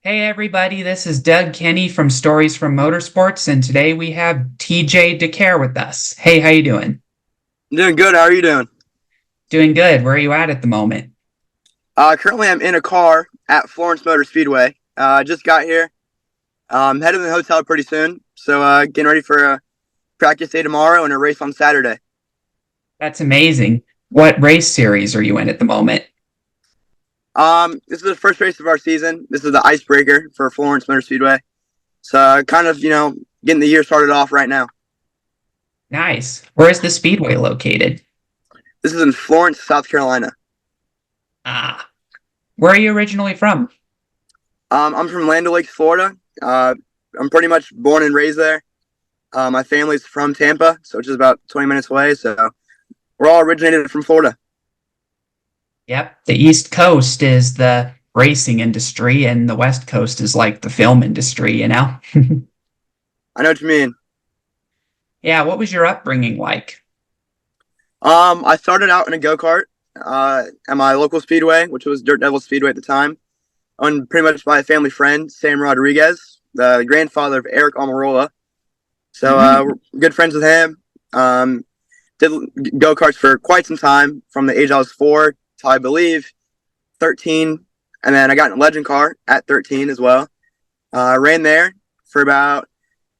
Hey everybody, this is Doug Kenny from Stories from Motorsports, and today we have TJ DeCaire with us. Hey, how you doing? I'm doing good. How are you doing? Doing good. Where are you at the moment? Currently, I'm in a car at Florence Motor Speedway. I just got here. Heading to the hotel pretty soon. So, getting ready for a practice day tomorrow and a race on Saturday. That's amazing. What race series are you in at the moment? This is the first race of our season. This is the icebreaker for Florence Motor Speedway. So, kind of, getting the year started off right now. Nice. Where is the speedway located? This is in Florence, South Carolina. Ah, where are you originally from? I'm from Land O'Lakes, Florida. I'm pretty much born and raised there. My family's from Tampa, so it's just about 20 minutes away. So, we're all originated from Florida. Yep, the East Coast is the racing industry, and the West Coast is like the film industry, you know? I know what you mean. Yeah, what was your upbringing like? I started out in a go kart at my local speedway, which was Dirt Devil Speedway at the time, owned pretty much by a family friend, Sam Rodriguez, the grandfather of Eric Almirola. So Mm, we're good friends with him. Did go karts for quite some time, from the age I was 4 till I believe 13, and then I got in a legend car at 13 as well. I ran there for about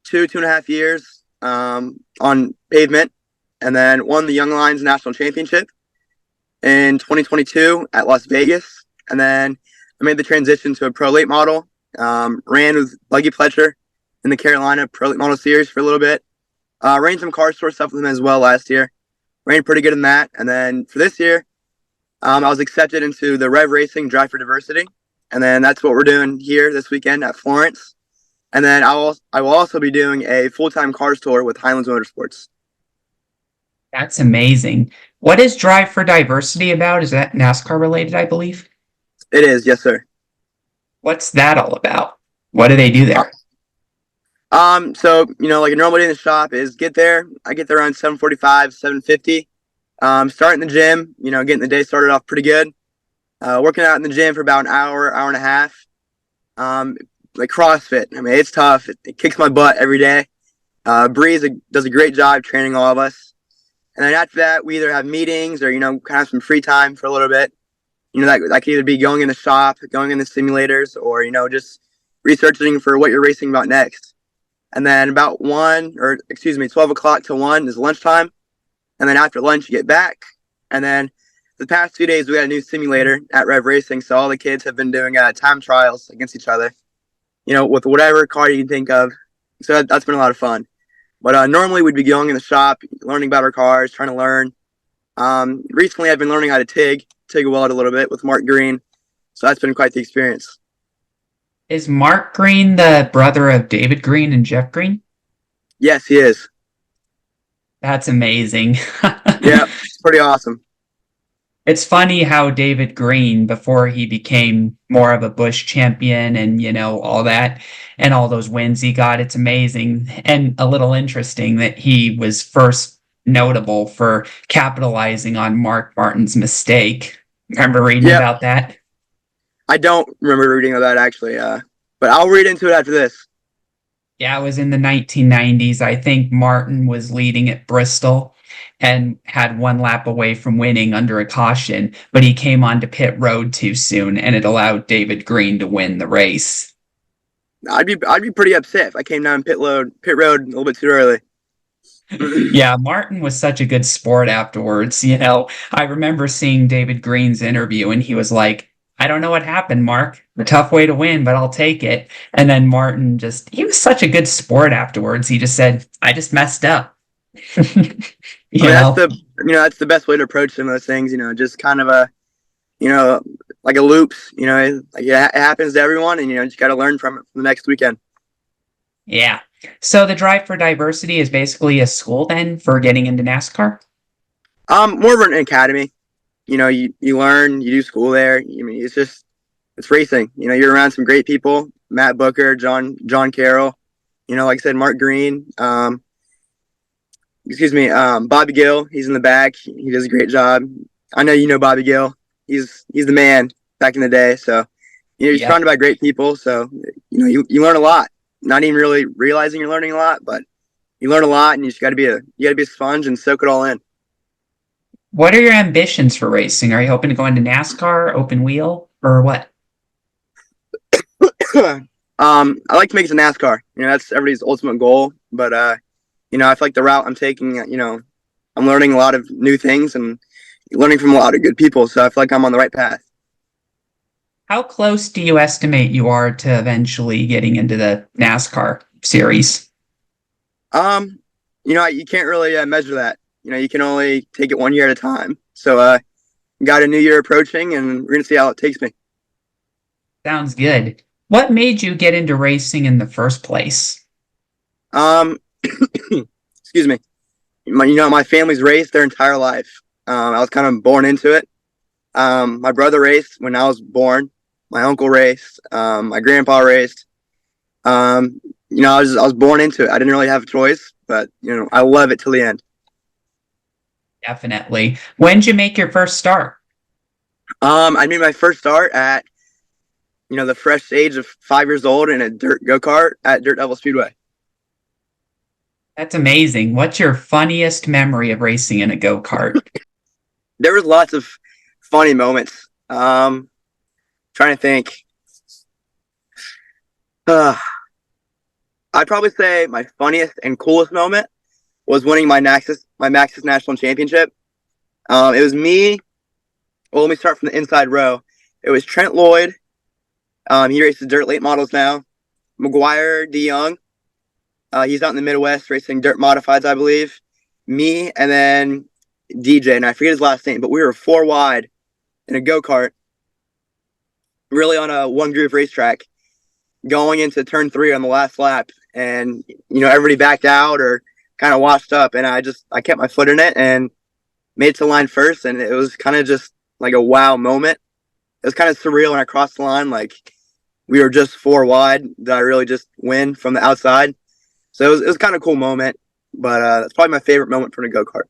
2.5 years on pavement, and then won the Young Lions National Championship in 2022 at Las Vegas. And then I made the transition to a pro late model. Ran with Buggy Pletcher in the Carolina Pro Late Model Series for a little bit. Ran some car store stuff with him as well last year. Ran pretty good in that. And then for this year, I was accepted into the Rev Racing Drive for Diversity. And then that's what we're doing here this weekend at Florence. And then I will also be doing a full-time cars tour with Highlands Motorsports. that's amazing. What is Drive for Diversity about? Is that NASCAR related, I believe? It is, yes, sir. What's that all about? What do they do Uh, there? so like a normal day in the shop is get there. I get there around 7:45, 7:50. Starting the gym, getting the day started off pretty good. Working out in the gym for about an hour, hour and a half. Like CrossFit. I mean, it's tough. It kicks my butt every day. Breeze does a great job training all of us. And then after that, we either have meetings or, kind of some free time for a little bit. That could either be going in the shop, going in the simulators, or, just researching for what you're racing about next. And then about 12 o'clock to 1 is lunchtime. And then after lunch, you get back. And then the past 2 days, we got a new simulator at Rev Racing. So all the kids have been doing time trials against each other, with whatever car you can think of. So that's been a lot of fun. But normally we'd be going in the shop, learning about our cars, trying to learn. Recently, I've been learning how to TIG weld a little bit with Mark Green. So that's been quite the experience. Is Mark Green the brother of David Green and Jeff Green? Yes, he is. That's amazing. Yeah, it's pretty awesome. It's funny how David Green, before he became more of a Bush champion and, all that, and all those wins he got, it's amazing and a little interesting that he was first notable for capitalizing on Mark Martin's mistake. Remember reading Yeah, about that? I don't remember reading of that actually, but I'll read into it after this. Yeah, it was in the 1990s. I think Martin was leading at Bristol and had one lap away from winning under a caution, but he came onto pit road too soon and it allowed David Green to win the race. I'd be pretty upset if I came down pit road a little bit too early. Yeah, Martin was such a good sport afterwards. I remember seeing David Green's interview and he was like, I don't know what happened, Mark. A tough way to win, but I'll take it. And then Martin he was such a good sport afterwards. He just said, I just messed up. I you mean, know? that's the best way to approach some of those things. Just kind of you know, like a loops. Like it happens to everyone, and just got to learn from it for the next weekend. Yeah. So the Drive for Diversity is basically a school then for getting into NASCAR? More of an academy. You learn, you do school there. I mean, it's racing. You're around some great people: Matt Booker, John Carroll. Like I said, Mark Green. Excuse me, Bobby Gill. He's in the back. He does a great job. I know you know Bobby Gill. He's the man back in the day. So You're Yep. surrounded by great people, so you learn a lot. Not even really realizing you're learning a lot, but you learn a lot, and you just got to be a sponge and soak it all in. What are your ambitions for racing? Are you hoping to go into NASCAR, open wheel, or what? I like to make it to NASCAR. That's everybody's ultimate goal. But I feel like the route I'm taking, I'm learning a lot of new things and learning from a lot of good people. So I feel like I'm on the right path. How close do you estimate you are to eventually getting into the NASCAR series? Um, you can't really measure that. You can only take it one year at a time. So got a new year approaching, and we're gonna see how it takes me. Sounds good. What made you get into racing in the first place? Um, excuse me. My family's raced their entire life. I was kind of born into it. My brother raced when I was born. My uncle raced. My grandpa raced. Um, I was born into it. I didn't really have a choice, but I love it till the end. Definitely. When did you make your first start? I made my first start at the fresh age of 5 years old in a dirt go kart at Dirt Devil Speedway. That's amazing. What's your funniest memory of racing in a go-kart? There was lots of funny moments. Trying to think. Uh, I'd probably say my funniest and coolest moment was winning my Maxis National Championship. It was me. Well, let me start from the inside row. It was Trent Lloyd. He races dirt late models now. McGuire DeYoung. He's out in the Midwest racing dirt modifieds, I believe. Me and then DJ, and I forget his last name, but we were four wide in a go kart, really on a one groove racetrack, going into turn three on the last lap, and everybody backed out or kind of washed up, and I kept my foot in it and made it to the line first, and it was kind of just like a wow moment. It was kind of surreal when I crossed the line, like we were just four wide. Did I really just win from the outside? So it was kind of a cool moment, but that's probably my favorite moment from a go kart.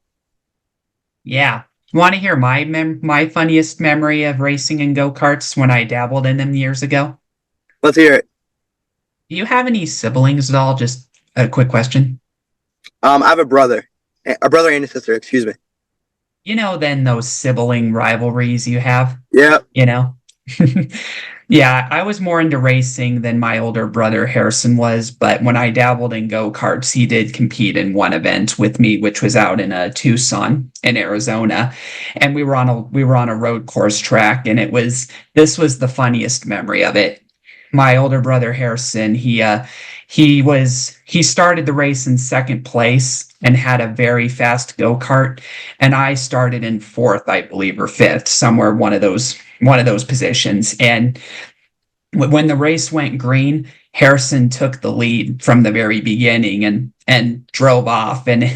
Yeah. Want to hear my funniest memory of racing in go-karts when I dabbled in them years ago? Let's hear it. Do you have any siblings at all? Just a quick question. I have a brother and a sister. Excuse me. Then those sibling rivalries you have, Yeah, you know? Yeah, I was more into racing than my older brother Harrison was, but when I dabbled in go-karts, he did compete in one event with me, which was out in Tucson in Arizona. And we were on a road course track, and this was the funniest memory of it. My older brother Harrison, he started the race in second place and had a very fast go-kart, and I started in fourth, I believe, or fifth, somewhere one of those positions. And when the race went green, Harrison took the lead from the very beginning and drove off, and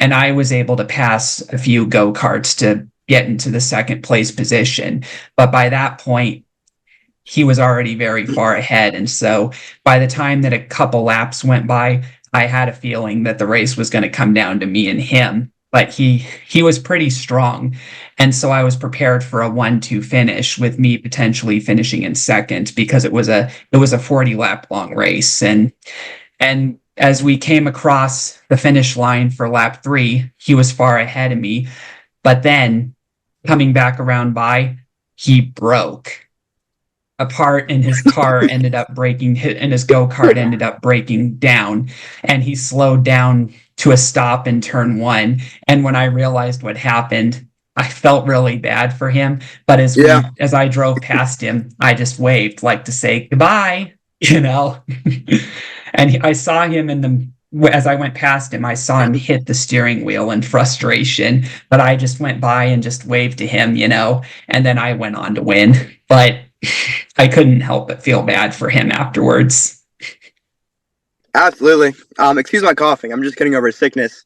I was able to pass a few go-karts to get into the second place position. But by that point, he was already very far ahead. And so by the time that a couple laps went by, I had a feeling that the race was going to come down to me and him. But he was pretty strong. And so I was prepared for a 1-2 finish with me potentially finishing in second because it was a 40 lap long race. And as we came across the finish line for lap 3, he was far ahead of me. But then coming back around by, he broke apart, and his car ended up breaking, and his go-kart ended up breaking down, and he slowed down to a stop in turn 1. And when I realized what happened, I felt really bad for him, but yeah, as I drove past him, I just waved like to say goodbye, you know. And I saw him as I went past him, I saw him hit the steering wheel in frustration, but I just went by and just waved to him, and then I went on to win. But I couldn't help but feel bad for him afterwards. absolutely. Excuse my coughing. I'm just getting over a sickness.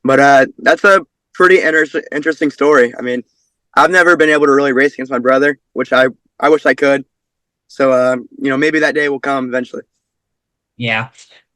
But that's a pretty interesting story. I mean, I've never been able to really race against my brother, which I wish I could. So maybe that day will come eventually. Yeah.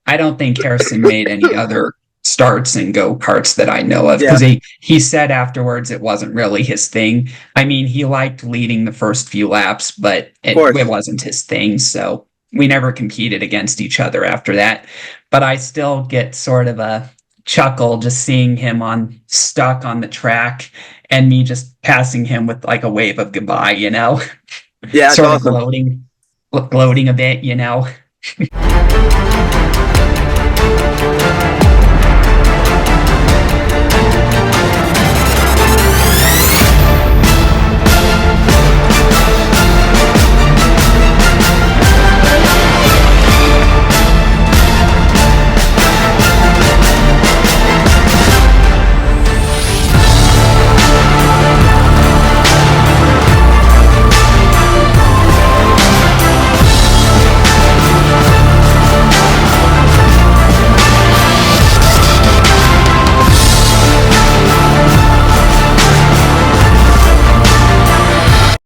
I don't think Harrison made any other starts in go-karts that I know of, Yeah, because he said afterwards it wasn't really his thing. I mean, he liked leading the first few laps, but of it course. wasn't his thing, so we never competed against each other after that. But I still get sort of a chuckle just seeing him on stuck on the track and me just passing him with like a wave of goodbye, Yeah, that's sort of awesome. gloating a bit.